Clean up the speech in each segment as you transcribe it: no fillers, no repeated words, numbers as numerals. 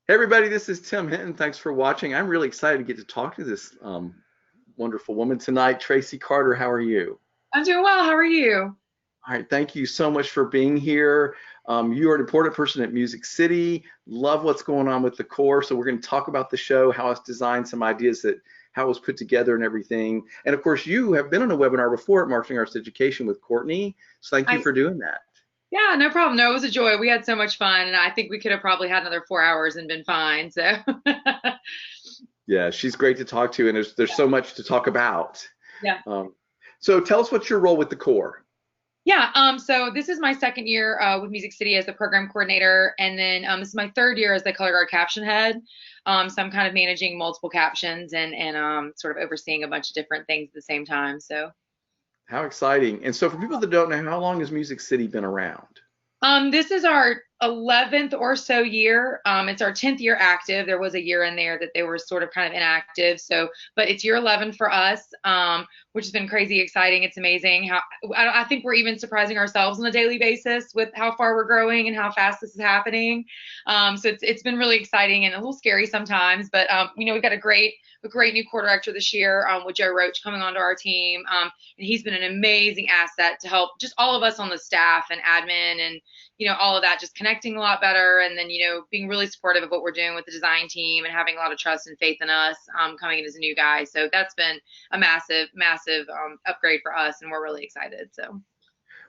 Hey everybody, this is Tim Hinton. Thanks for watching. I'm really excited to get to talk to this wonderful woman tonight, Tracy Carter. How are you? I'm doing well. How are you? All right, thank you so much for being here. You are an important person at Music City. Love what's going on with the core. So we're going to talk about the show, how it's designed, some ideas that how it was put together and everything. And of course, you have been on a webinar before at Marketing Arts Education with Courtney. So thank you I for doing that. Yeah, no problem. No, it was a joy. We had so much fun, and I think we could have probably had another 4 hours and been fine. So, Yeah, she's great to talk to, and there's so much to talk about. yeah. Um, so tell us what's your role with the core. Yeah, so this is my second year with Music City as the program coordinator, and then this is my third year as the color guard caption head. So I'm kind of managing multiple captions and sort of overseeing a bunch of different things at the same time. So. How exciting. And so for people that don't know, how long has Music City been around? This is our 11th or so year. It's our 10th year active. There was a year in there that they were sort of kind of inactive. So, but it's year 11 for us, which has been crazy exciting. It's amazing how I think we're even surprising ourselves on a daily basis with how far we're growing and how fast this is happening. So it's been really exciting and a little scary sometimes. But we've got a great new core director this year with Joe Roach coming onto our team, and he's been an amazing asset to help just all of us on the staff and admin and all of that, just connecting a lot better, and then being really supportive of what we're doing with the design team and having a lot of trust and faith in us coming in as a new guy. So that's been a massive, massive upgrade for us, and we're really excited. So.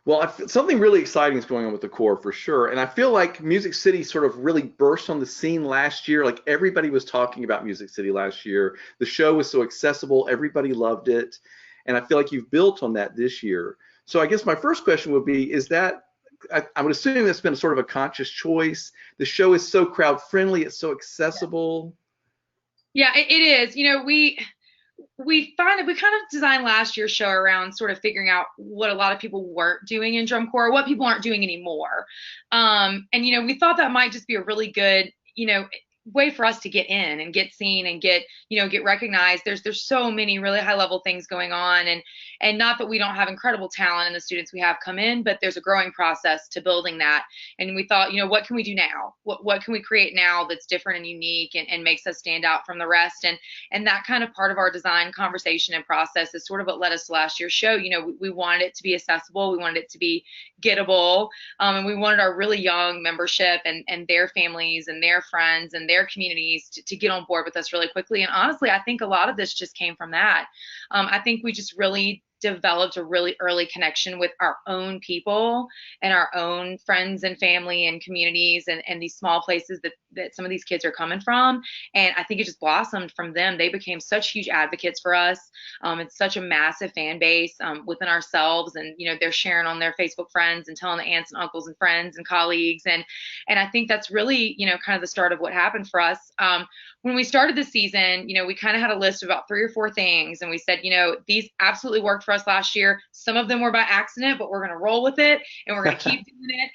Well, something really exciting is going on with the core for sure. And I feel like Music City sort of really burst on the scene last year. Like everybody was talking about Music City last year. The show was so accessible, everybody loved it. And I feel like you've built on that this year. So I guess my first question would be, is that I would assume that's been sort of a conscious choice. The show is so crowd friendly, it's so accessible. Yeah, it is. We kind of designed last year's show around sort of figuring out what a lot of people weren't doing in drum corps, what people aren't doing anymore. And we thought that might just be a really good, way for us to get in and get seen and get recognized. There's so many really high level things going on, and not that we don't have incredible talent in the students we have come in, but there's a growing process to building that. And we thought, what can we do now? What can we create now that's different and unique and makes us stand out from the rest? And that kind of part of our design conversation and process is sort of what led us to last year's show. We wanted it to be accessible, we wanted it to be gettable, and we wanted our really young membership and their families and their friends and their communities to get on board with us really quickly. And honestly, I think a lot of this just came from that. I think we just really developed a really early connection with our own people and our own friends and family and communities and these small places that some of these kids are coming from. And I think it just blossomed from them. They became such huge advocates for us. It's such a massive fan base within ourselves. And, they're sharing on their Facebook friends and telling the aunts and uncles and friends and colleagues. And I think that's really, kind of the start of what happened for us. When we started the season, we kind of had a list of about 3 or 4 things, and we said, these absolutely worked for us last year. Some of them were by accident, but we're going to roll with it and we're going to keep doing it.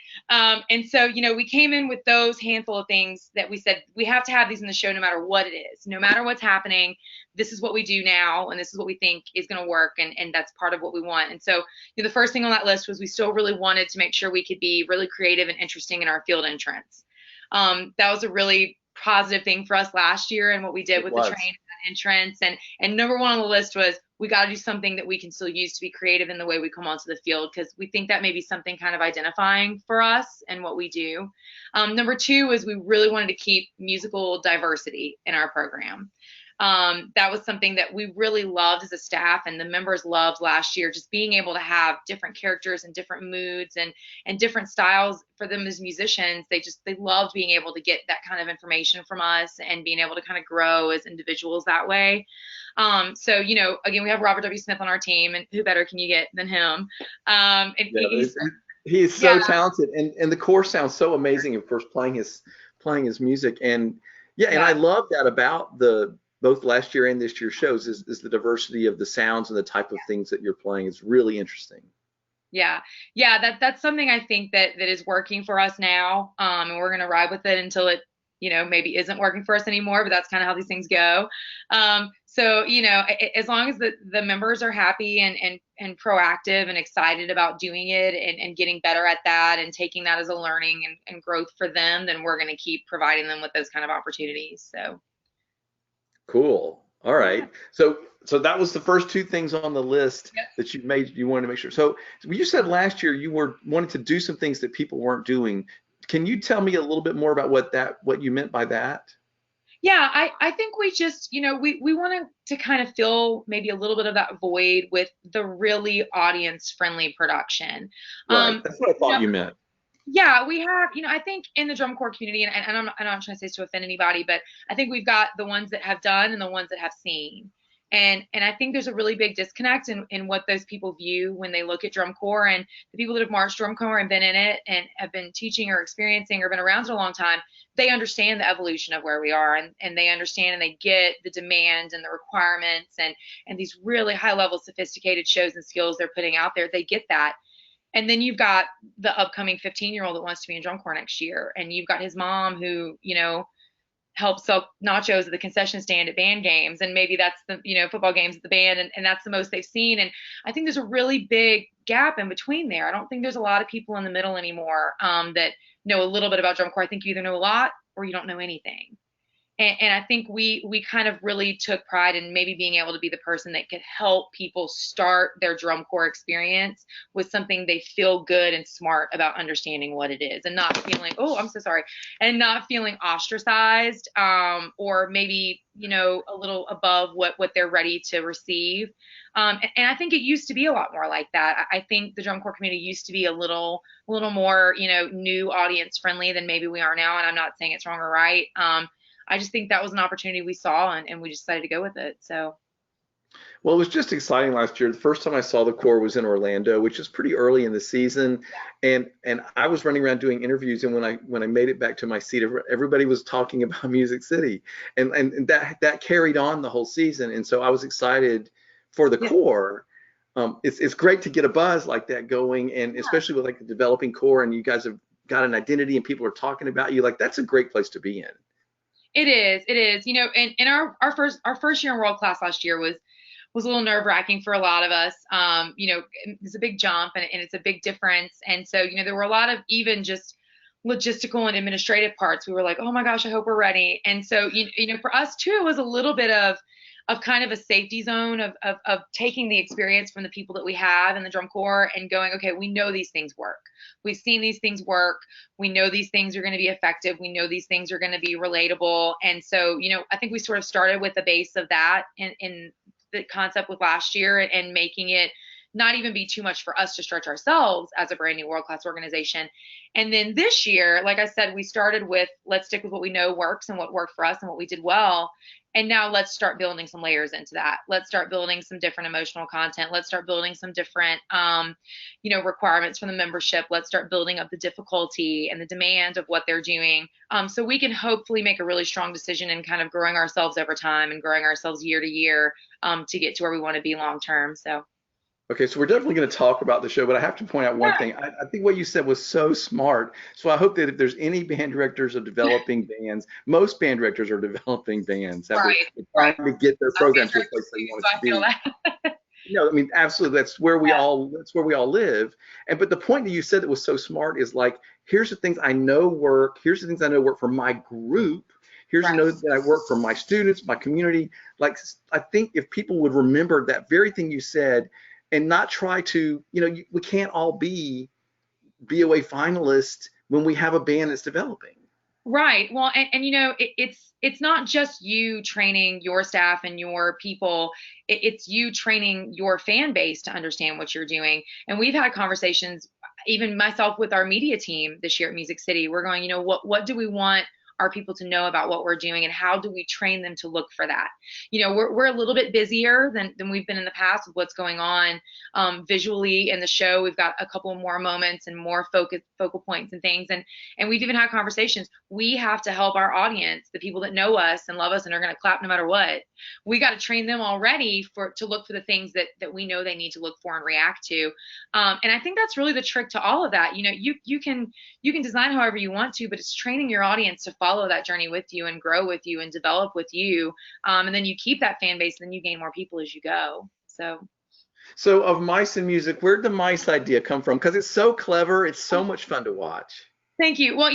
And so, we came in with those handful of things that we said we have to have these in the show no matter what it is, no matter what's happening. This is what we do now, and this is what we think is going to work, and that's part of what we want. And so, the first thing on that list was we still really wanted to make sure we could be really creative and interesting in our field entrance. That was a really positive thing for us last year, and what we did It with the was. train entrance. And number one on the list was we got to do something that we can still use to be creative in the way we come onto the field, because we think that may be something kind of identifying for us and what we do. Number two is we really wanted to keep musical diversity in our program. That was something that we really loved as a staff, and the members loved last year, just being able to have different characters and different moods and different styles for them as musicians. They loved being able to get that kind of information from us and being able to kind of grow as individuals that way. So, again, we have Robert W. Smith on our team, and who better can you get than him? And Yeah, he's, he is yeah, so talented, and the core sounds so amazing. Of course, playing his music, and yeah, and I yeah. love that about the both last year and this year's shows is the diversity of the sounds and the type of things that you're playing is really interesting. Yeah, yeah, that's something I think that is working for us now, and we're gonna ride with it until it maybe isn't working for us anymore, but that's kind of how these things go. So, as long as the members are happy and proactive and excited about doing it and getting better at that and taking that as a learning and growth for them, then we're going to keep providing them with those kind of opportunities. So, Cool. All yeah. right. So that was the first two things on the list that you wanted to make sure. So you said last year you were wanting to do some things that people weren't doing. Can you tell me a little bit more about what you meant by that? Yeah, I think we just, we wanted to kind of fill maybe a little bit of that void with the really audience friendly production. Right. Um, That's what I you thought know, you meant. yeah, we have, I think in the drum corps community, and I'm not trying to say this to offend anybody, but I think we've got the ones that have done and the ones that have seen. And I think there's a really big disconnect in what those people view when they look at drum corps, and the people that have marched drum corps and been in it and have been teaching or experiencing or been around for a long time, they understand the evolution of where we are, and they understand and they get the demand and the requirements and these really high level sophisticated shows and skills they're putting out there. They get that. And then you've got the upcoming 15-year-old that wants to be in drum corps next year. And you've got his mom who, helps sell nachos at the concession stand at band games. And maybe that's the, football games at the band. And that's the most they've seen. And I think there's a really big gap in between there. I don't think there's a lot of people in the middle anymore that know a little bit about drum corps. I think you either know a lot or you don't know anything. And I think we kind of really took pride in maybe being able to be the person that could help people start their drum corps experience with something they feel good and smart about understanding what it is, and not feeling, oh, I'm so sorry, and not feeling ostracized, or maybe a little above what they're ready to receive. And I think it used to be a lot more like that. I think the drum corps community used to be a little more new audience friendly than maybe we are now. And I'm not saying it's wrong or right. I just think that was an opportunity we saw, and we decided to go with it. So, Well, it was just exciting last year. The first time I saw the Corps was in Orlando, which is pretty early in the season, and I was running around doing interviews. And when I made it back to my seat, everybody was talking about Music City, and that carried on the whole season. And so I was excited for the yeah, Corps. It's great to get a buzz like that going, and especially with like the developing Corps, and you guys have got an identity, and people are talking about you. Like that's a great place to be in. it is. It is. And our first year in world class last year was a little nerve wracking for a lot of us. It's a big jump and it's a big difference. And so, there were a lot of even just logistical and administrative parts. We were like, oh my gosh, I hope we're ready. And so, for us too, it was a little bit of kind of a safety zone of taking the experience from the people that we have in the drum corps and going, okay, we know these things work. We've seen these things work. We know these things are going to be effective. We know these things are going to be relatable. And so, I think we sort of started with the base of that in the concept with last year and making it not even be too much for us to stretch ourselves as a brand new world class organization. And then this year, like I said, we started with let's stick with what we know works and what worked for us and what we did well. And now let's start building some layers into that. Let's start building some different emotional content. Let's start building some different, requirements from the membership. Let's start building up the difficulty and the demand of what they're doing. So we can hopefully make a really strong decision in kind of growing ourselves over time and growing ourselves year to year, to get to where we want to be long term. So. Okay, so we're definitely going to talk about the show, but I have to point out one thing. I think what you said was so smart. So I hope that if there's any band directors of developing bands, most band directors are developing bands that Right, we're right. trying to get their program to a place they want So it I to feel be. that. I mean, absolutely. That's where we Yeah. all live. But the point that you said that was so smart is like, here's the things I know work. Here's the things I know work for my group. Here's the Right. know that I work for my students, my community. Like, I think if people would remember that very thing you said and not try to, we can't all be BOA finalists when we have a band that's developing. Right. Well, and it's not just you training your staff and your people. It's you training your fan base to understand what you're doing. And we've had conversations, even myself with our media team this year at Music City. We're going, what do we want our people to know about what we're doing, and how do we train them to look for that? We're a little bit busier than we've been in the past with what's going on visually in the show. We've got a couple more moments and more focal points and things, and we've even had conversations. We have to help our audience, the people that know us and love us and are going to clap no matter what. We got to train them already to look for the things that we know they need to look for and react to. And I think that's really the trick to all of that. You can design however you want to, but it's training your audience to follow follow that journey with you and grow with you and develop with you. And then you keep that fan base and then you gain more people as you go. So of Mice and Music, where'd the mice idea come from? Because it's so clever. It's so much fun to watch. Thank you. Well,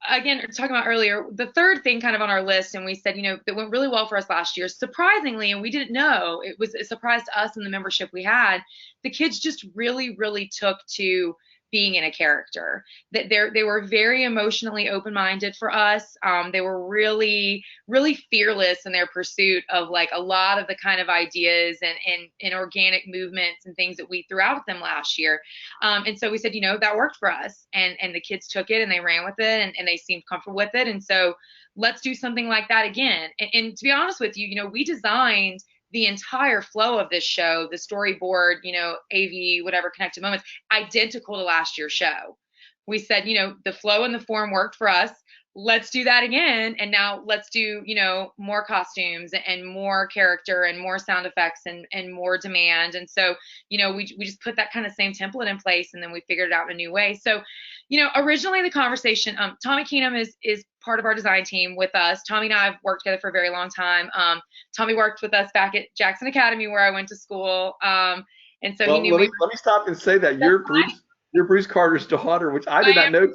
again, talking about earlier, the third thing kind of on our list, and we said, that went really well for us last year, surprisingly, and we didn't know, it was a surprise to us and the membership we had, the kids just really, really took to being in a character. That they were very emotionally open-minded for us. They were really, really fearless in their pursuit of like a lot of the kind of ideas and organic movements and things that we threw out at them last year. And so we said, that worked for us. And the kids took it and they ran with it and they seemed comfortable with it. And so let's do something like that again. And to be honest with you, we designed the entire flow of this show, the storyboard, AV, whatever, connected moments, identical to last year's show. We said, the flow and the form worked for us. Let's do that again. And now let's do, more costumes and more character and more sound effects and more demand. And so, we just put that kind of same template in place and then we figured it out in a new way. So, originally the conversation, Tommy Keenum is part of our design team with us. Tommy and I have worked together for a very long time. Tommy worked with us back at Jackson Academy where I went to school. And so he knew me. Let me stop and say that you're Bruce Carter's daughter, which I did not know.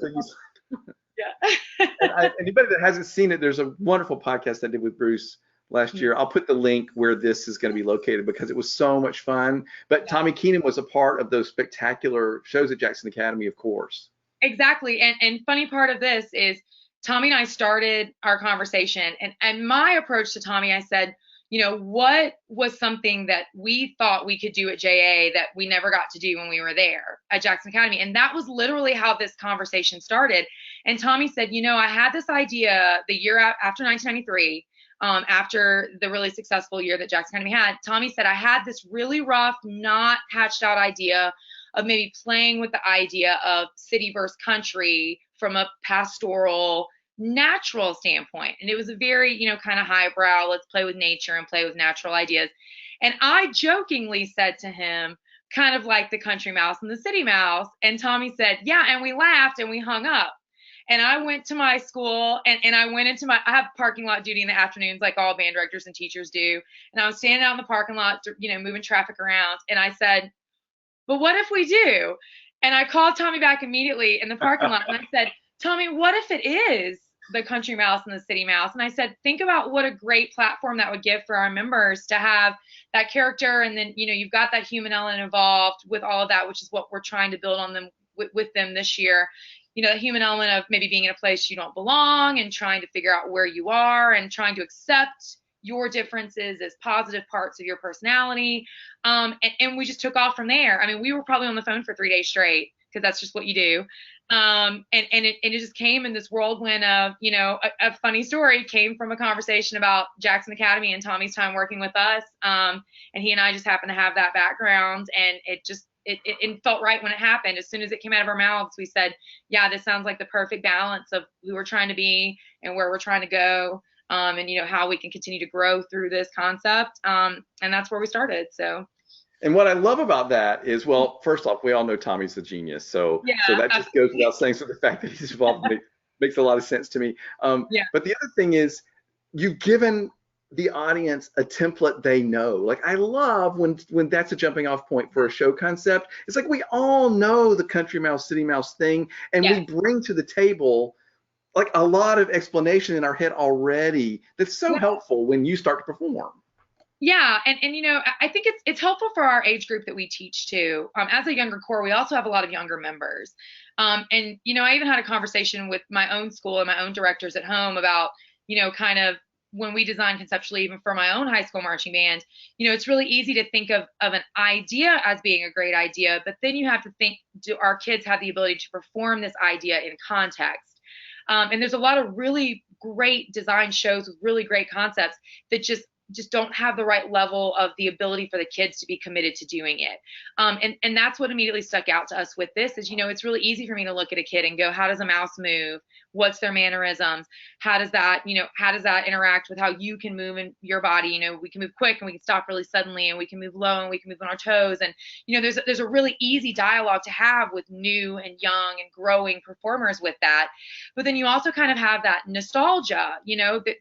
Yeah. And anybody that hasn't seen it, there's a wonderful podcast I did with Bruce last year. I'll put the link where this is going to be located because it was so much fun. But Tommy Keenum was a part of those spectacular shows at Jackson Academy, of course. Exactly. And funny part of this is Tommy and I started our conversation and my approach to Tommy, I said, what was something that we thought we could do at JA that we never got to do when we were there at Jackson Academy? And that was literally how this conversation started. And Tommy said, I had this idea the year after 1993, after the really successful year that Jackson Academy had. Tommy said, I had this really rough, not hatched out idea of maybe playing with the idea of city versus country from a pastoral, natural standpoint. And it was a very, kind of highbrow, let's play with nature and play with natural ideas. And I jokingly said to him, kind of like the country mouse and the city mouse. And Tommy said, yeah. And we laughed and we hung up. And I went to my school and I went into I have parking lot duty in the afternoons, like all band directors and teachers do. And I was standing out in the parking lot, moving traffic around. And I said, but what if we do? And I called Tommy back immediately in the parking lot and I said, Tommy, what if it is the country mouse and the city mouse? And I said, think about what a great platform that would give for our members to have that character. And then, you've got that human element involved with all of that, which is what we're trying to build on them with them this year. The human element of maybe being in a place you don't belong and trying to figure out where you are and trying to accept your differences as positive parts of your personality. And we just took off from there. I mean, we were probably on the phone for 3 days straight because that's just what you do. And it just came in this whirlwind of, a funny story came from a conversation about Jackson Academy and Tommy's time working with us. And he and I just happened to have that background and it felt right when it happened. As soon as it came out of our mouths, we said, yeah, this sounds like the perfect balance of who we're trying to be and where we're trying to go. And how we can continue to grow through this concept. And that's where we started. So. And what I love about that is, well, first off, we all know Tommy's a genius. So that just goes without saying. So the fact that he's involved makes a lot of sense to me. But the other thing is you've given the audience a template they know. Like I love when that's a jumping off point for a show concept. It's like we all know the country mouse, city mouse thing, and we bring to the table like a lot of explanation in our head already that's so helpful when you start to perform. Yeah, and I think it's helpful for our age group that we teach too. As a younger core, we also have a lot of younger members. And I even had a conversation with my own school and my own directors at home about, kind of when we design conceptually, even for my own high school marching band, it's really easy to think of an idea as being a great idea, but then you have to think, do our kids have the ability to perform this idea in context? And there's a lot of really great design shows with really great concepts that just just don't have the right level of the ability for the kids to be committed to doing it. And that's what immediately stuck out to us with this is, it's really easy for me to look at a kid and go, how does a mouse move? What's their mannerisms? How does that interact with how you can move in your body? We can move quick and we can stop really suddenly, and we can move low and we can move on our toes. And, there's a really easy dialogue to have with new and young and growing performers with that. But then you also kind of have that nostalgia,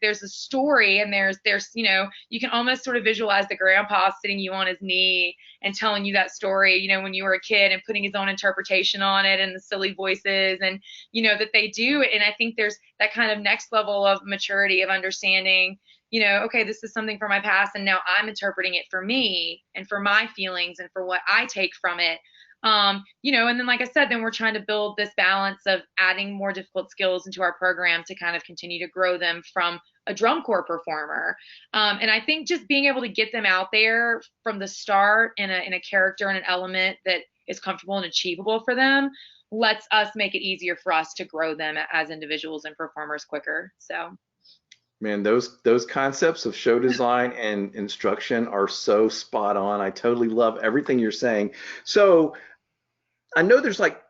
there's a story, and there's, you can almost sort of visualize the grandpa sitting you on his knee and telling you that story, when you were a kid, and putting his own interpretation on it and the silly voices and, that they do. And I think there's that kind of next level of maturity of understanding, okay, this is something from my past, and now I'm interpreting it for me and for my feelings and for what I take from it. And then, like I said, then we're trying to build this balance of adding more difficult skills into our program to kind of continue to grow them from a drum corps performer. And I think just being able to get them out there from the start in a character and an element that is comfortable and achievable for them lets us make it easier for us to grow them as individuals and performers quicker. So. Man, those concepts of show design and instruction are so spot on. I totally love everything you're saying. So I know there's like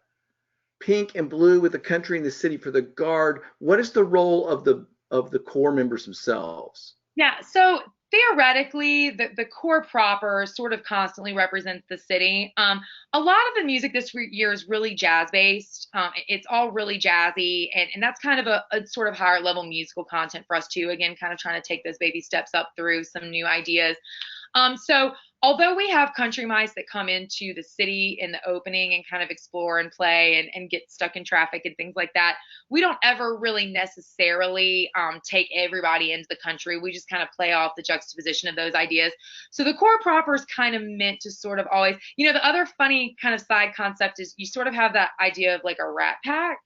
pink and blue with the country and the city for the guard. What is the role of the corps members themselves? Yeah, so theoretically, the core proper sort of constantly represents the city. A lot of the music this year is really jazz based. It's all really jazzy, and that's kind of a sort of higher level musical content for us too. Again, kind of trying to take those baby steps up through some new ideas. So although we have country mice that come into the city in the opening and kind of explore and play and get stuck in traffic and things like that, we don't ever really necessarily take everybody into the country. We just kind of play off the juxtaposition of those ideas. So the core proper is kind of meant to sort of always, the other funny kind of side concept is you sort of have that idea of like a rat pack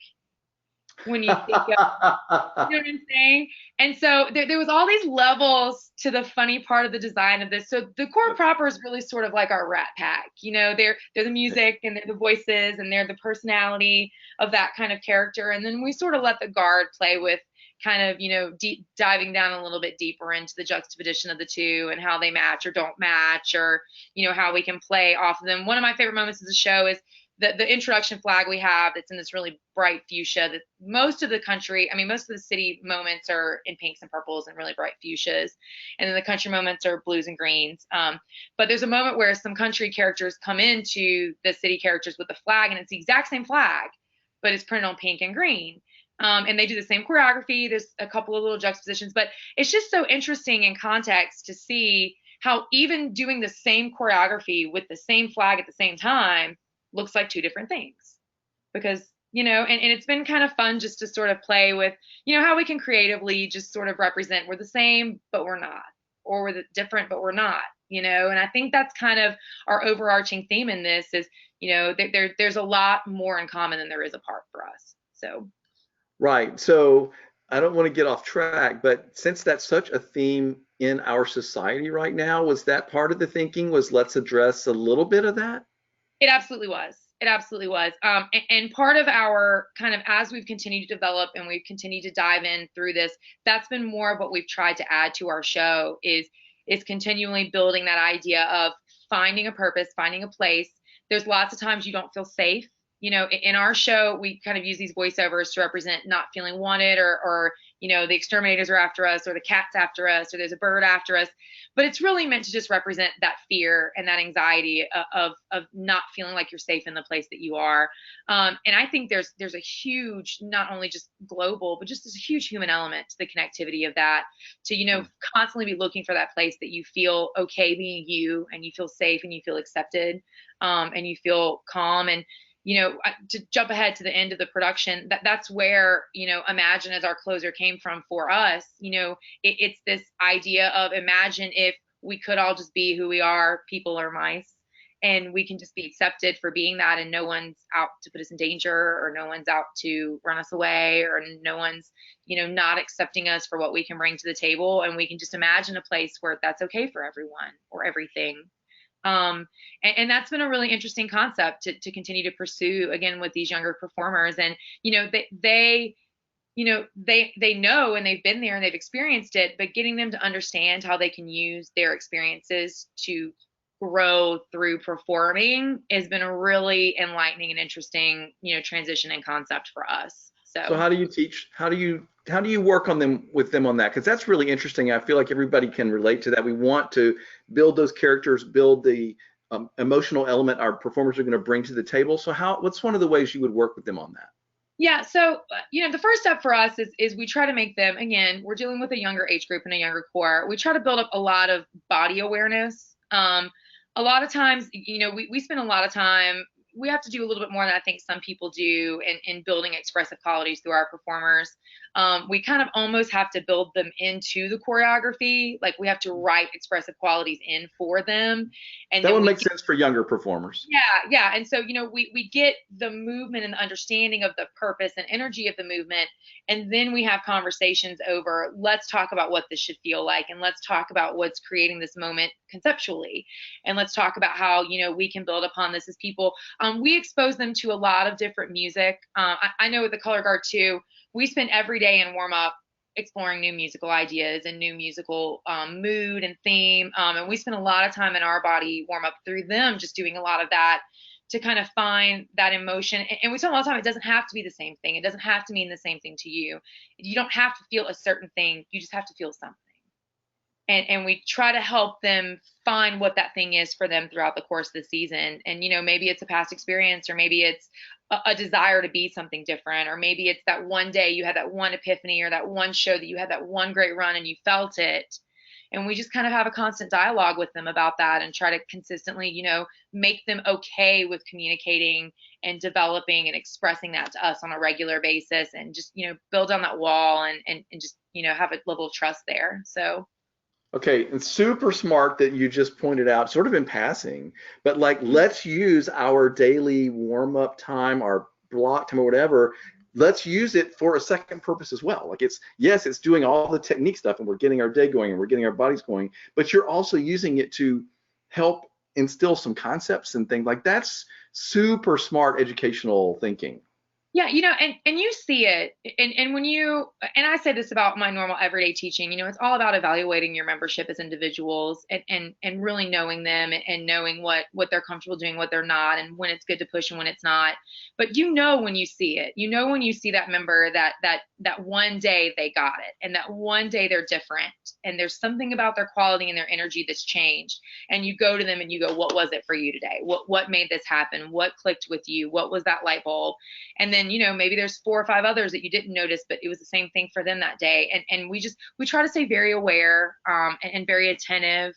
when you think of, you know what I'm saying? And so there was all these levels to the funny part of the design of this. So the core proper is really sort of like our rat pack. They're the music and they're the voices and they're the personality of that kind of character. And then we sort of let the guard play with kind of, deep diving down a little bit deeper into the juxtaposition of the two and how they match or don't match, or, how we can play off of them. One of my favorite moments of the show is the introduction flag we have that's in this really bright fuchsia. That most of the city moments are in pinks and purples and really bright fuchsias, and then the country moments are blues and greens. But there's a moment where some country characters come into the city characters with the flag, and it's the exact same flag, but it's printed on pink and green. And they do the same choreography. There's a couple of little juxtapositions, but it's just so interesting in context to see how even doing the same choreography with the same flag at the same time looks like two different things. Because, and it's been kind of fun just to sort of play with, how we can creatively just sort of represent we're the same, but we're not, or we're different, but we're not, and I think that's kind of our overarching theme in this is, there's a lot more in common than there is apart for us. So. Right. So I don't want to get off track, but since that's such a theme in our society right now, was that part of the thinking was let's address a little bit of that? It absolutely was. It absolutely was. And part of our kind of, as we've continued to develop and we've continued to dive in through this, that's been more of what we've tried to add to our show is continually building that idea of finding a purpose, finding a place. There's lots of times you don't feel safe. In our show, we kind of use these voiceovers to represent not feeling wanted, or the exterminators are after us, or the cat's after us, or there's a bird after us. But it's really meant to just represent that fear and that anxiety of not feeling like you're safe in the place that you are. And I think there's a huge, not only just global, but just there's a huge human element to the connectivity of that, to, constantly be looking for that place that you feel okay being you, and you feel safe and you feel accepted, and you feel calm. And to jump ahead to the end of the production, that's where, Imagine as our closer came from for us. It's this idea of imagine if we could all just be who we are, people or mice, and we can just be accepted for being that, and no one's out to put us in danger, or no one's out to run us away, or no one's, not accepting us for what we can bring to the table. And we can just imagine a place where that's okay for everyone or everything. And that's been a really interesting concept to continue to pursue again with these younger performers. And, they they know and they've been there and they've experienced it, but getting them to understand how they can use their experiences to grow through performing has been a really enlightening and interesting, transition and concept for us. So So how do you teach? How do you work on them with them on that? Because that's really interesting. I feel like everybody can relate to that. We want to build those characters, build the emotional element our performers are going to bring to the table. So what's one of the ways you would work with them on that? yeah, so the first step for us is we try to make them, again, we're dealing with a younger age group and a younger core. We try to build up a lot of body awareness. A lot of times, we spend a lot of time. We have to do a little bit more than I think some people do in building expressive qualities through our performers. We kind of almost have to build them into the choreography. Like we have to write expressive qualities in for them, and That then would we make sense for younger performers. yeah, yeah. And so, we get the movement and the understanding of the purpose and energy of the movement. And then we have conversations over, let's talk about what this should feel like. And let's talk about what's creating this moment conceptually. And let's talk about how, we can build upon this as people. We expose them to a lot of different music. I know with the color guard too, we spend every day in warm up exploring new musical ideas and new musical mood and theme. And we spend a lot of time in our body warm up through them, just doing a lot of that to kind of find that emotion. And we spend a lot of time, it doesn't have to be the same thing. It doesn't have to mean the same thing to you. You don't have to feel a certain thing. You just have to feel something. And we try to help them find what that thing is for them throughout the course of the season. And maybe it's a past experience, or maybe it's a desire to be something different, or maybe it's that one day you had that one epiphany, or that one show that you had that one great run and you felt it. And we just kind of have a constant dialogue with them about that and try to consistently, make them okay with communicating and developing and expressing that to us on a regular basis, and just, build on that wall and just, have a level of trust there. So Okay, and super smart that you just pointed out, sort of in passing, but like let's use our daily warm up time, our block time, or whatever. Let's use it for a second purpose as well. Like yes, it's doing all the technique stuff, and we're getting our day going, and we're getting our bodies going, but you're also using it to help instill some concepts and things. Like that's super smart educational thinking. yeah, and you see it, and when and I say this about my normal everyday teaching, it's all about evaluating your membership as individuals, and really knowing them, and knowing what they're comfortable doing, what they're not, and when it's good to push and when it's not. But when you see it, when you see that member that one day they got it, and that one day they're different, and there's something about their quality and their energy that's changed, and you go to them and you go, what was it for you today? What made this happen? What clicked with you? What was that light bulb? And then maybe there's 4 or 5 others that you didn't notice, but it was the same thing for them that day. And we try to stay very aware, and very attentive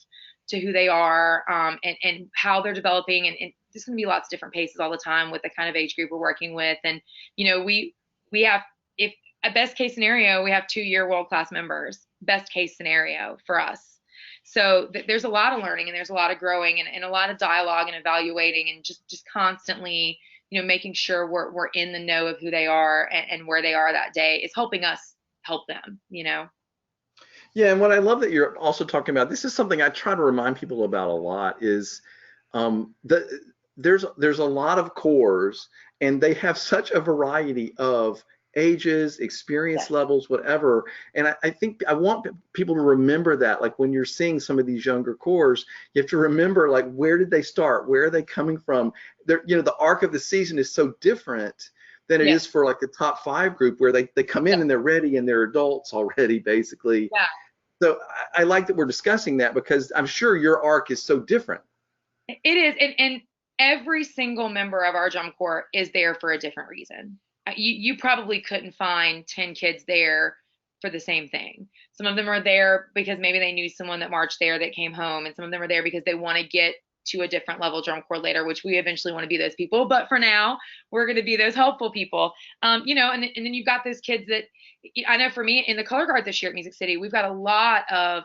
to who they are, and how they're developing, and there's going to be lots of different paces all the time with the kind of age group we're working with. And we have, if a best case scenario, we have 2-year world-class members, best case scenario for us. So there's a lot of learning, and there's a lot of growing, and a lot of dialogue and evaluating, and just constantly making sure we're in the know of who they are, and where they are that day is helping us help them. Yeah, and what I love that you're also talking about, this is something I try to remind people about a lot, is there's a lot of cores, and they have such a variety of ages, experience Yes. levels, whatever. And I think I want people to remember that, like when you're seeing some of these younger cores, you have to remember, like, where did they start? Where are they coming from? The arc of the season is so different than it Yes. is for like the top 5 group, where they come in Yeah. and they're ready and they're adults already, basically. Yeah. So I like that we're discussing that, because I'm sure your arc is so different. It is, and every single member of our drum corps is there for a different reason. You probably couldn't find 10 kids there for the same thing. Some of them are there because maybe they knew someone that marched there that came home, and some of them are there because they want to get to a different level drum corps later, which we eventually want to be those people. But for now, we're going to be those helpful people. And then you've got those kids that I know for me in the color guard this year at Music City, we've got a lot of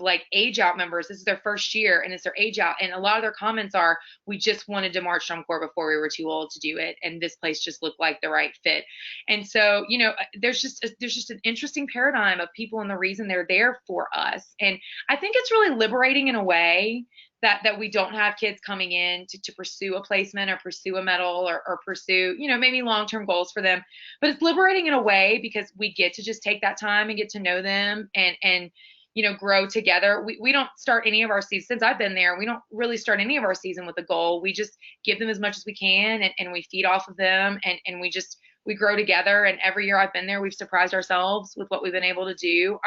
like age out members. This is their first year and it's their age out. And a lot of their comments are, we just wanted to march drum corps before we were too old to do it. And this place just looked like the right fit. And so, there's just an interesting paradigm of people and the reason they're there for us. And I think it's really liberating in a way that we don't have kids coming in to pursue a placement or pursue a medal or pursue, maybe long-term goals for them. But it's liberating in a way because we get to just take that time and get to know them and grow together. We don't start any of our seasons, since I've been there, we don't really start any of our season with a goal. We just give them as much as we can and we feed off of them and we grow together. And every year I've been there, we've surprised ourselves with what we've been able to do.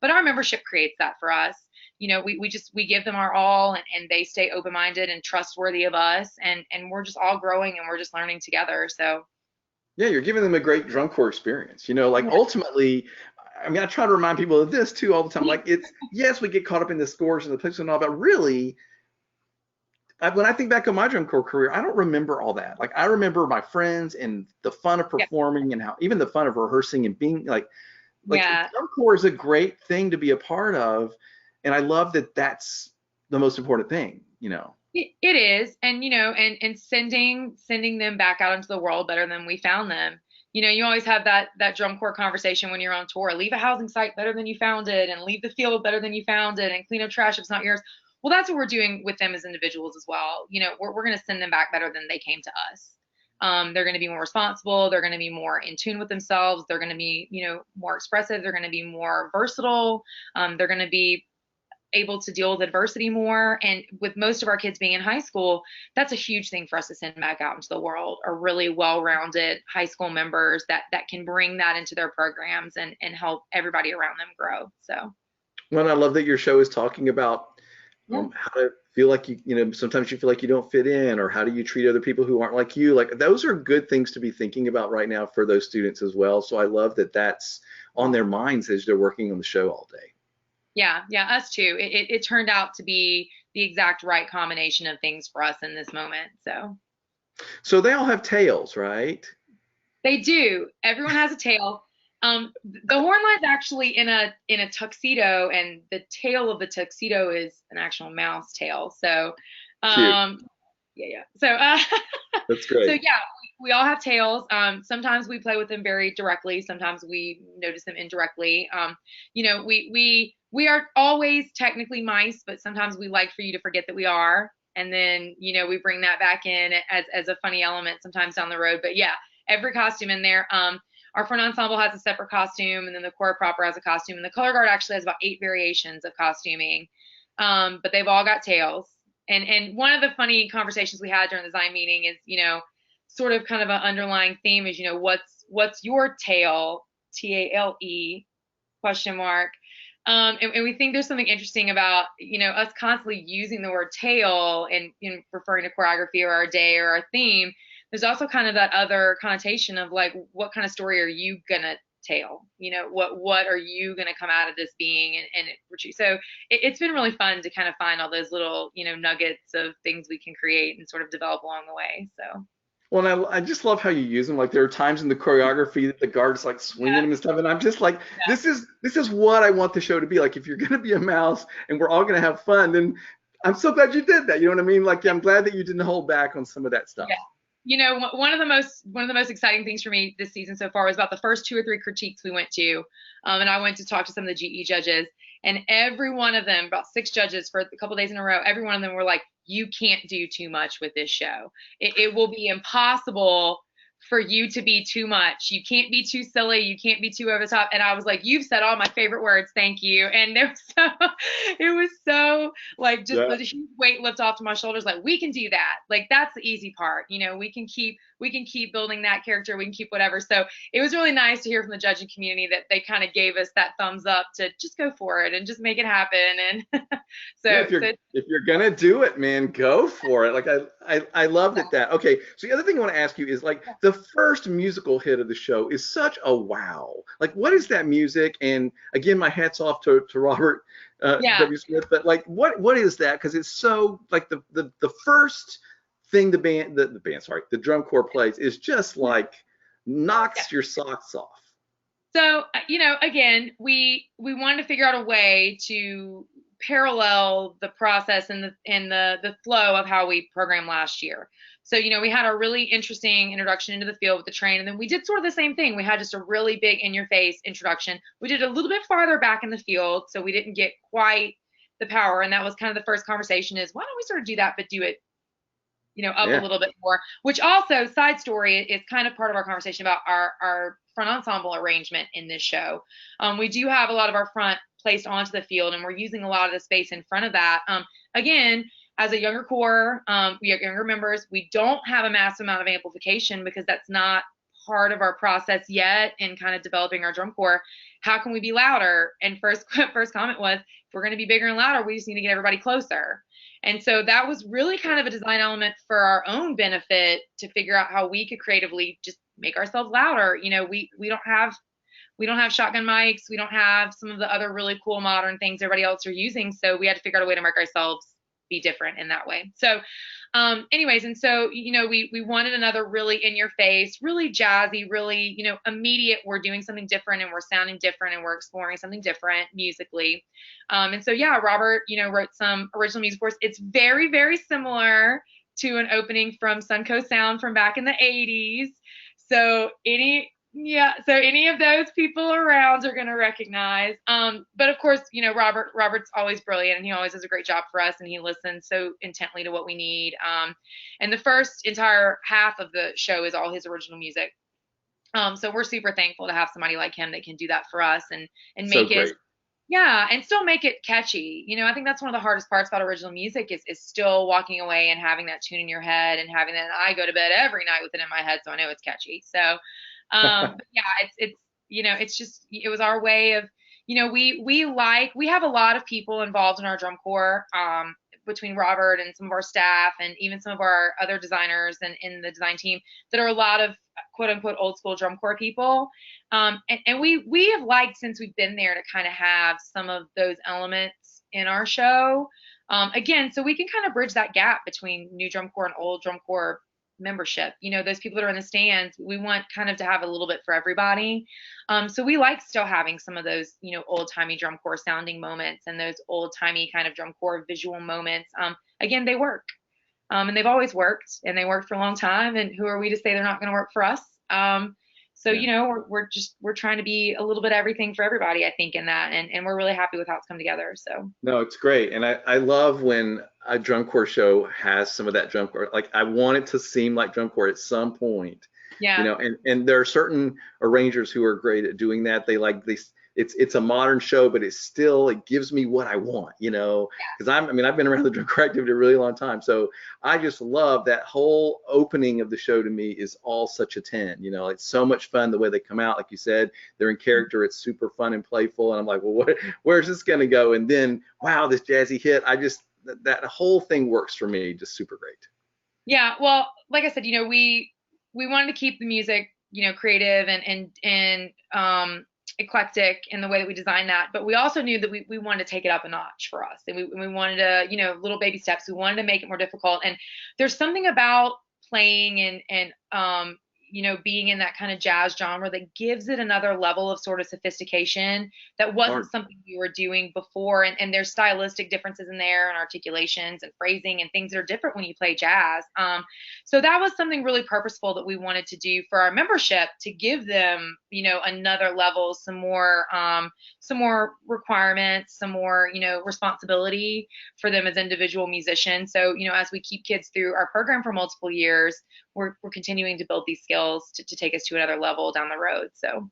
But our membership creates that for us. We give them our all and they stay open-minded and trustworthy of us and we're just all growing and we're just learning together. So Yeah, you're giving them a great drum corps experience. Like ultimately, I mean, I try to remind people of this too all the time. Like yes, we get caught up in the scores and the picks and all, but really, when I think back on my drum corps career, I don't remember all that. Like I remember my friends and the fun of performing and how even the fun of rehearsing and being like drum corps is a great thing to be a part of. And I love that that's the most important thing. It is, and sending them back out into the world better than we found them. You always have that drum corps conversation when you're on tour. Leave a housing site better than you found it, and leave the field better than you found it, and clean up trash if it's not yours. Well, that's what we're doing with them as individuals as well. We're going to send them back better than they came to us. They're going to be more responsible. They're going to be more in tune with themselves. They're going to be, more expressive. They're going to be more versatile. They're going to be able to deal with adversity more. And with most of our kids being in high school, that's a huge thing for us to send back out into the world, are really well-rounded high school members that can bring that into their programs and help everybody around them grow. So, well, I love that your show is talking about how to feel like sometimes you feel like you don't fit in, or how do you treat other people who aren't like you. Like those are good things to be thinking about right now for those students as well. So I love that that's on their minds as they're working on the show all day. Yeah, us too. It turned out to be the exact right combination of things for us in this moment. So they all have tails, right? They do. Everyone has a tail. The horn line's actually in a tuxedo, and the tail of the tuxedo is an actual mouse tail. So, yeah. So, that's great. So yeah, we all have tails. Sometimes we play with them very directly. Sometimes we notice them indirectly. We are always technically mice, but sometimes we like for you to forget that we are. And then, we bring that back in as a funny element sometimes down the road. But yeah, every costume in there. Our front ensemble has a separate costume, and then the choir proper has a costume. And the color guard actually has about 8 variations of costuming. But they've all got tails. And one of the funny conversations we had during the design meeting is, sort of kind of an underlying theme is, what's your tail, TALE ? And we think there's something interesting about, us constantly using the word tail and referring to choreography or our day or our theme. There's also kind of that other connotation of like, what kind of story are you gonna tell? What are you gonna come out of this being and so it's been really fun to kind of find all those little, nuggets of things we can create and sort of develop along the way. So. Well, and I just love how you use them. Like there are times in the choreography that the guard's like swinging them and stuff, and I'm just like, this is what I want the show to be. Like if you're gonna be a mouse and we're all gonna have fun, then I'm so glad you did that. You know what I mean? Like I'm glad that you didn't hold back on some of that stuff. Yeah. One of the most exciting things for me this season so far was about the first 2 or 3 critiques we went to, and I went to talk to some of the GE judges, and every one of them, about 6 judges for a couple days in a row, every one of them were like, you can't do too much with this show. It will be impossible for you to be too much. You can't be too silly. You can't be too over the top. And I was like, you've said all my favorite words. Thank you. And it was so like just the huge weight lift off to my shoulders. Like we can do that. Like that's the easy part. We can keep building that character. We can keep whatever. So it was really nice to hear from the judging community that they kind of gave us that thumbs up to just go for it and just make it happen. And if you're gonna do it, man, go for it. Like I love that. Okay, so the other thing I want to ask you is like the first musical hit of the show is such a wow. Like what is that music? And again, my hat's off to Robert W. Smith. But like what is that? Because it's so like the first thing the drum corps plays is just like knocks your socks off. So again, we wanted to figure out a way to parallel the process and the flow of how we programmed last year. So, we had a really interesting introduction into the field with the train, and then we did sort of the same thing. We had just a really big in-your-face introduction. We did a little bit farther back in the field, so we didn't get quite the power. And that was kind of the first conversation is, why don't we sort of do that, but do it, up a Yeah. little bit more, which also, side story, is kind of part of our conversation about our front ensemble arrangement in this show. We do have a lot of our front placed onto the field, and we're using a lot of the space in front of that. Again, as a younger core, we have younger members. We don't have a massive amount of amplification because that's not part of our process yet in kind of developing our drum corps. How can we be louder? And first comment was, if we're going to be bigger and louder, we just need to get everybody closer. And so that was really kind of a design element for our own benefit to figure out how we could creatively just make ourselves louder. We don't have shotgun mics. We don't have some of the other really cool modern things everybody else are using. So we had to figure out a way to make ourselves be different in that way. So anyways, and so, we wanted another really in your face, really jazzy, really, immediate. We're doing something different and we're sounding different and we're exploring something different musically. And so, yeah, Robert, wrote some original music for us. It's very, very similar to an opening from Suncoast Sound from back in the 80s. So any of those people around are going to recognize. But of course, Robert's always brilliant and he always does a great job for us and he listens so intently to what we need. And the first entire half of the show is all his original music. So we're super thankful to have somebody like him that can do that for us and So make it, great. yeah, and still make it catchy. I think that's one of the hardest parts about original music is still walking away and having that tune in your head and having that. And I go to bed every night with it in my head, so I know it's catchy. So but yeah, it's just, it was our way of, we have a lot of people involved in our drum corps, between Robert and some of our staff and even some of our other designers and in the design team that are a lot of quote unquote old school drum corps people. And we have liked, since we've been there, to kind of have some of those elements in our show. Again, so we can kind of bridge that gap between new drum corps and old drum corps membership. Those people that are in the stands, we want kind of to have a little bit for everybody. So we like still having some of those, old timey drum corps sounding moments and those old timey kind of drum corps visual moments. Again, they work. And they've always worked and they worked for a long time. And who are we to say they're not going to work for us? So, Yeah. we're trying to be a little bit of everything for everybody, I think, in that. And we're really happy with how it's come together. So. No, it's great. And I love when a drum corps show has some of that drum corps. Like I want it to seem like drum corps at some point, Yeah. and there are certain arrangers who are great at doing that. They like this, it's a modern show, but it gives me what I want, because I've been around the drum corps activity a really long time. So I just love that whole opening of the show. To me is all such a 10, it's so much fun the way they come out. Like you said, they're in character. It's super fun and playful. And I'm like, well, where's this going to go? And then, wow, this jazzy hit. That whole thing works for me. Just super great. Yeah, well, like I said, we wanted to keep the music, creative and eclectic in the way that we designed that, but we also knew that we wanted to take it up a notch for us, and we wanted to, little baby steps. We wanted to make it more difficult, and there's something about playing and being in that kind of jazz genre that gives it another level of sort of sophistication that wasn't Art. something we were doing before. And there's stylistic differences in there and articulations and phrasing and things that are different when you play jazz. So that was something really purposeful that we wanted to do for our membership, to give them, another level, some more requirements, some more, responsibility for them as individual musicians. So, as we keep kids through our program for multiple years, we're continuing to build these skills to take us to another level down the road. So.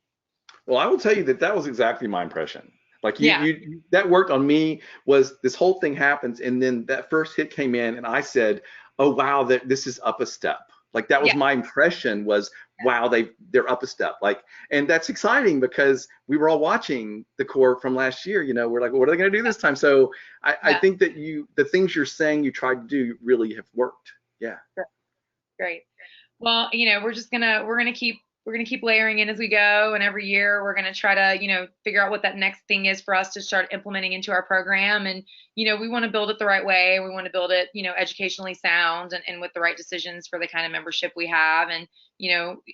Well, I will tell you that was exactly my impression. Like Yeah. that worked on me. Was this whole thing happens, and then that first hit came in, and I said, "Oh wow, that this is up a step." Like that was Yeah. my impression. Was wow, they're up a step. Like, and that's exciting because we were all watching the core from last year. We're like, well, what are they going to do this time? So I think that the things you're saying you tried to do really have worked. Yeah. Great. Well, we're gonna keep layering in as we go, and every year we're gonna try to, figure out what that next thing is for us to start implementing into our program. And we want to build it the right way. We want to build it, educationally sound and with the right decisions for the kind of membership we have, and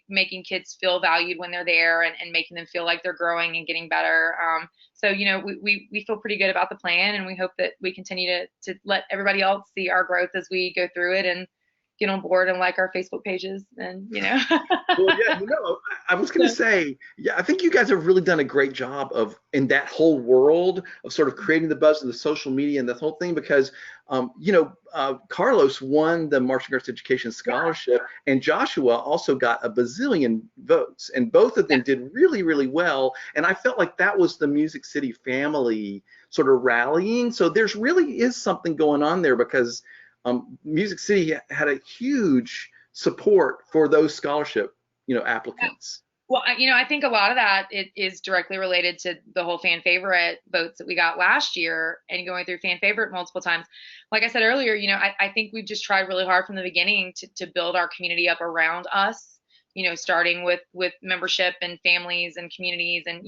making kids feel valued when they're there, and making them feel like they're growing and getting better. So we feel pretty good about the plan, and we hope that we continue to let everybody else see our growth as we go through it, and get on board and like our Facebook pages and, you know. Well, yeah, I was going to say, yeah, I think you guys have really done a great job of in that whole world of sort of creating the buzz and the social media and the whole thing because, Carlos won the Marching Arts Education Yeah. Scholarship, and Joshua also got a bazillion votes, and both of them did really, really well. And I felt like that was the Music City family sort of rallying. So there's really is something going on there because Music City had a huge support for those scholarship applicants. Well, I think a lot of that it is directly related to the whole fan favorite votes that we got last year and going through fan favorite multiple times. Like I said earlier, I think we've just tried really hard from the beginning to build our community up around us, starting with membership and families and communities. And,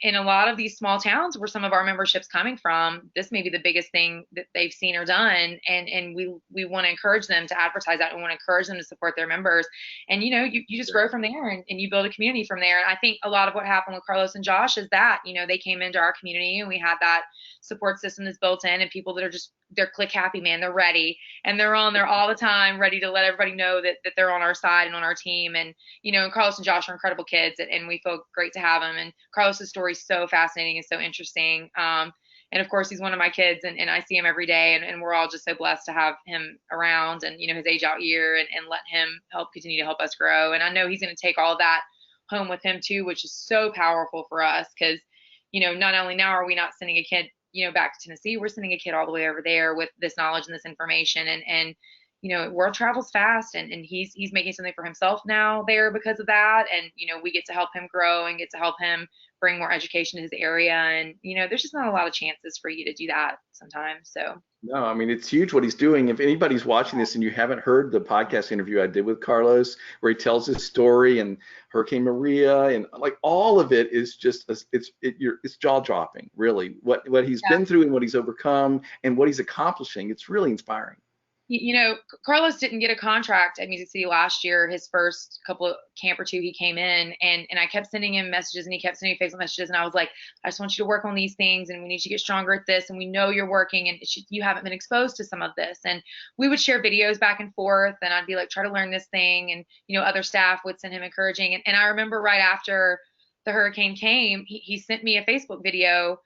in a lot of these small towns where some of our membership's coming from, this may be the biggest thing that they've seen or done. And we want to encourage them to advertise that. We want to encourage them to support their members. And, you just grow from there and you build a community from there. And I think a lot of what happened with Carlos and Josh is that, they came into our community and we had that support system that's built in and people that are they're click happy, man. They're ready and they're on there all the time, ready to let everybody know that they're on our side and on our team. And, and Carlos and Josh are incredible kids and we feel great to have them. And Carlos's story is so fascinating and so interesting. And of course, he's one of my kids and I see him every day and we're all just so blessed to have him around and, his age out year and let him continue to help us grow. And I know he's going to take all of that home with him too, which is so powerful for us because, not only now are we not sending a kid back to Tennessee, we're sending a kid all the way over there with this knowledge and this information. And world travels fast and he's making something for himself now there because of that. And, we get to help him grow and get to help him bring more education to his area. And, there's just not a lot of chances for you to do that sometimes. So. No, I mean, it's huge what he's doing. If anybody's watching this and you haven't heard the podcast interview I did with Carlos, where he tells his story and Hurricane Maria and like all of it is just, it's jaw dropping, really, what he's been through and what he's overcome and what he's accomplishing. It's really inspiring. Carlos didn't get a contract at Music City last year. His first couple of camp or two, he came in and I kept sending him messages and he kept sending me Facebook messages. And I was like, I just want you to work on these things and we need you to get stronger at this. And we know you're working and you haven't been exposed to some of this. And we would share videos back and forth and I'd be like, try to learn this thing. And, other staff would send him encouraging. And I remember right after the hurricane came, he sent me a Facebook video,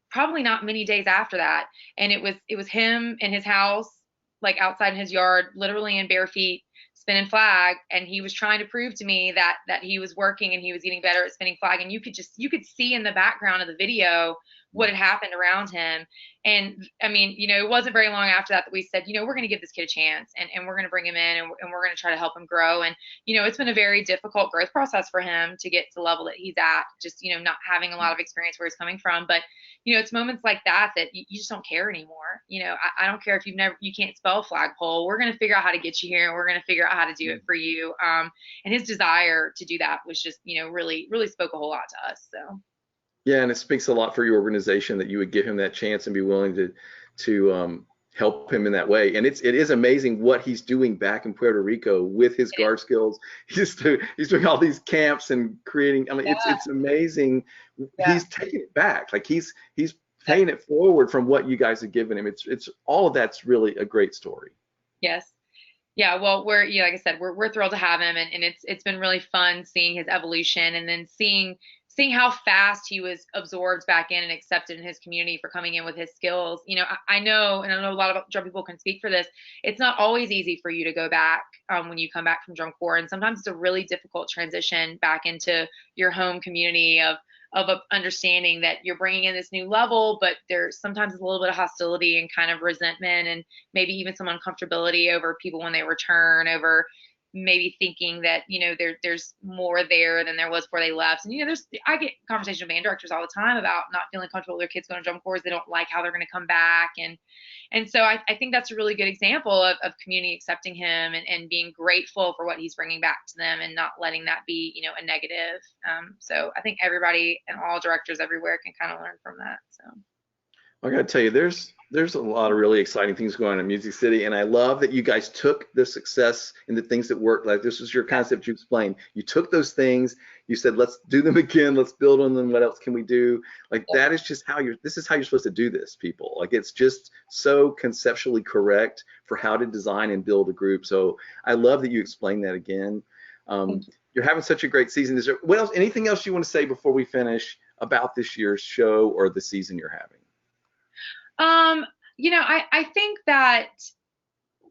probably not many days after that. And it was him in his house, like outside in his yard, literally in bare feet, spinning flag. And he was trying to prove to me that he was working and he was getting better at spinning flag. And you could see in the background of the video what had happened around him. And I mean, it wasn't very long after that we said, we're going to give this kid a chance and we're going to bring him in and we're going to try to help him grow. And, it's been a very difficult growth process for him to get to the level that he's at, just, not having a lot of experience where he's coming from. But, it's moments like that you just don't care anymore. I don't care if you can't spell flagpole. We're going to figure out how to get you here and we're going to figure out how to do it for you. And his desire to do that was just, really, really spoke a whole lot to us. So. Yeah, and it speaks a lot for your organization that you would give him that chance and be willing to help him in that way. And it is amazing what he's doing back in Puerto Rico with his guard skills. He's doing all these camps and creating. I mean, it's amazing. Yeah. He's taking it back. Like he's paying it forward from what you guys have given him. It's all of that's really a great story. Yes. Yeah, well, like I said, we're thrilled to have him, and it's been really fun seeing his evolution, and then seeing how fast he was absorbed back in and accepted in his community for coming in with his skills. I know, and I know a lot of drum people can speak for this. It's not always easy for you to go back when you come back from drum corps, and sometimes it's a really difficult transition back into your home community of understanding that you're bringing in this new level, but there's sometimes a little bit of hostility and kind of resentment and maybe even some uncomfortability over people when they return, over maybe thinking that, there's more there than there was before they left. And, I get conversations with band directors all the time about not feeling comfortable with their kids going to drum corps. They don't like how they're going to come back. And so I think that's a really good example of community accepting him and being grateful for what he's bringing back to them and not letting that be, a negative. So I think everybody and all directors everywhere can kind of learn from that. So. I gotta tell you, there's a lot of really exciting things going on in Music City, and I love that you guys took the success and the things that worked. Like this was your concept you explained. You took those things, you said, let's do them again, let's build on them. What else can we do? Like that is just how you're. This is how you're supposed to do this, people. Like it's just so conceptually correct for how to design and build a group. So I love that you explained that again. Um, you're having such a great season. Is there what else? Anything else you want to say before we finish about this year's show or the season you're having? Um, I think that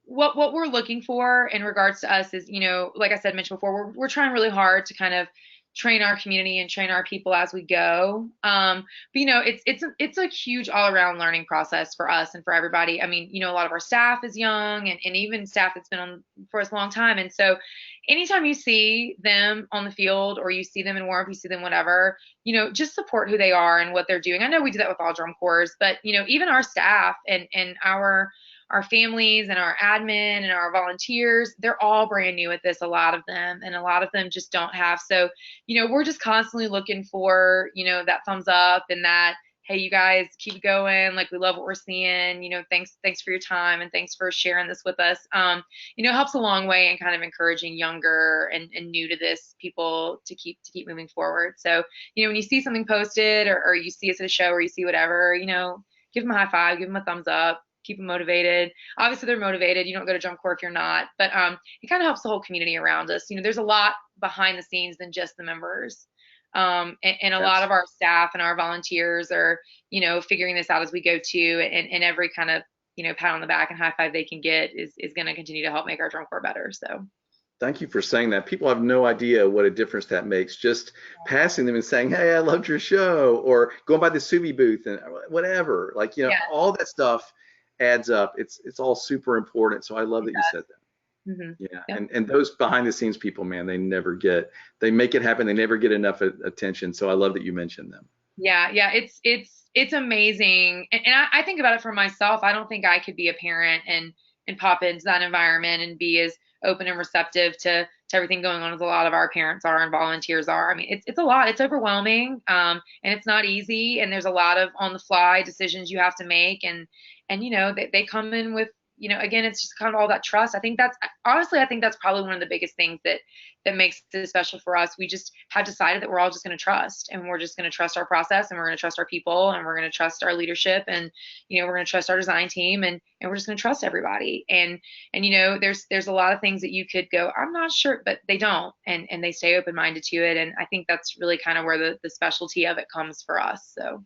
what we're looking for in regards to us is, like I said, mentioned before, we're trying really hard to kind of train our community and train our people as we go. But it's a huge all around learning process for us and for everybody. I mean, a lot of our staff is young and even staff that's been on for us a long time. And so anytime you see them on the field or you see them in warm, you see them whatever, just support who they are and what they're doing. I know we do that with all drum corps, but even our staff and our families and our admin and our volunteers, they're all brand new at this, a lot of them, and a lot of them just don't have. So, we're just constantly looking for, that thumbs up and that, hey, you guys keep going. Like we love what we're seeing, thanks for your time and thanks for sharing this with us. Helps a long way in kind of encouraging younger and new to this people to keep moving forward. So, when you see something posted or you see us at a show or you see whatever, give them a high five, give them a thumbs up, keep them motivated. Obviously, they're motivated. You don't go to drum corps if you're not, but it kind of helps the whole community around us. There's a lot behind the scenes than just the members. And a lot of our staff and our volunteers are, figuring this out as we go too. And every kind of, pat on the back and high five they can get is going to continue to help make our drum corps better. So. Thank you for saying that. People have no idea what a difference that makes. Just passing them and saying, "Hey, I loved your show," or going by the Subi booth and whatever. Like, all that stuff adds up. It's all super important. So I love that you said that. Mm-hmm. Yeah. Yep. And those behind the scenes people, man, they make it happen. They never get enough attention. So I love that you mentioned them. Yeah. It's amazing. And I think about it for myself. I don't think I could be a parent and pop into that environment and be as open and receptive to everything going on as a lot of our parents are and volunteers are. I mean, it's a lot. It's overwhelming. And it's not easy. And there's a lot of on the fly decisions you have to make. And they come in with, again, it's just kind of all that trust. I think that's probably one of the biggest things that makes it special for us. We just have decided that we're all just going to trust, and we're just going to trust our process, and we're going to trust our people, and we're going to trust our leadership, and we're going to trust our design team, and we're just going to trust everybody. And there's a lot of things that you could go, I'm not sure, but they don't, and they stay open minded to it. And I think that's really kind of where the specialty of it comes for us. So.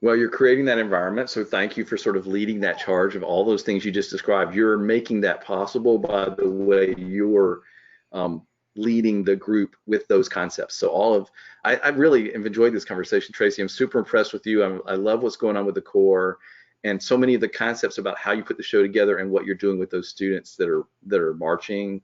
Well, you're creating that environment, so thank you for sort of leading that charge of all those things you just described. You're making that possible by the way you're leading the group with those concepts. So I really have enjoyed this conversation, Tracy. I'm super impressed with you. I love what's going on with the corps and so many of the concepts about how you put the show together and what you're doing with those students that are marching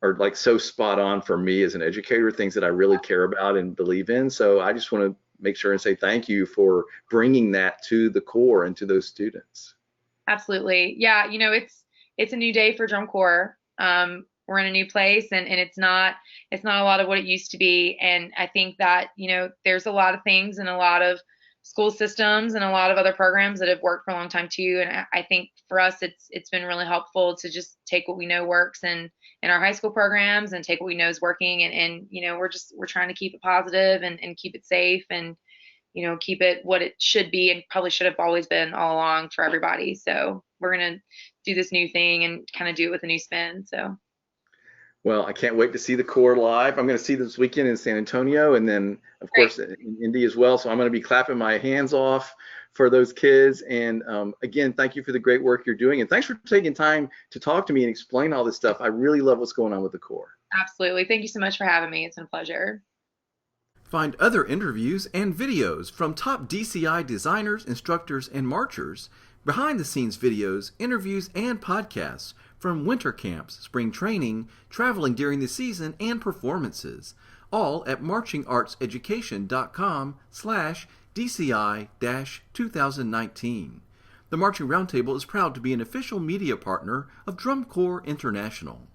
are like so spot on for me as an educator, things that I really care about and believe in. So I just want to make sure and say thank you for bringing that to the corps and to those students. Absolutely. Yeah. It's a new day for drum corps. We're in a new place and it's not a lot of what it used to be. And I think that, there's a lot of things and a lot of school systems and a lot of other programs that have worked for a long time too. And I think for us, it's been really helpful to just take what we know works in our high school programs and take what we know is working. And we're trying to keep it positive and keep it safe and, keep it what it should be and probably should have always been all along for everybody. So we're going to do this new thing and kind of do it with a new spin. So. Well, I can't wait to see the corps live. I'm going to see this weekend in San Antonio and then, of course, in Indy as well. So I'm going to be clapping my hands off for those kids. And again, thank you for the great work you're doing. And thanks for taking time to talk to me and explain all this stuff. I really love what's going on with the corps. Absolutely. Thank you so much for having me. It's been a pleasure. Find other interviews and videos from top DCI designers, instructors, and marchers, behind-the-scenes videos, interviews, and podcasts from winter camps, spring training, traveling during the season, and performances, all at marchingartseducation.com/DCI-2019. The Marching Roundtable is proud to be an official media partner of Drum Corps International.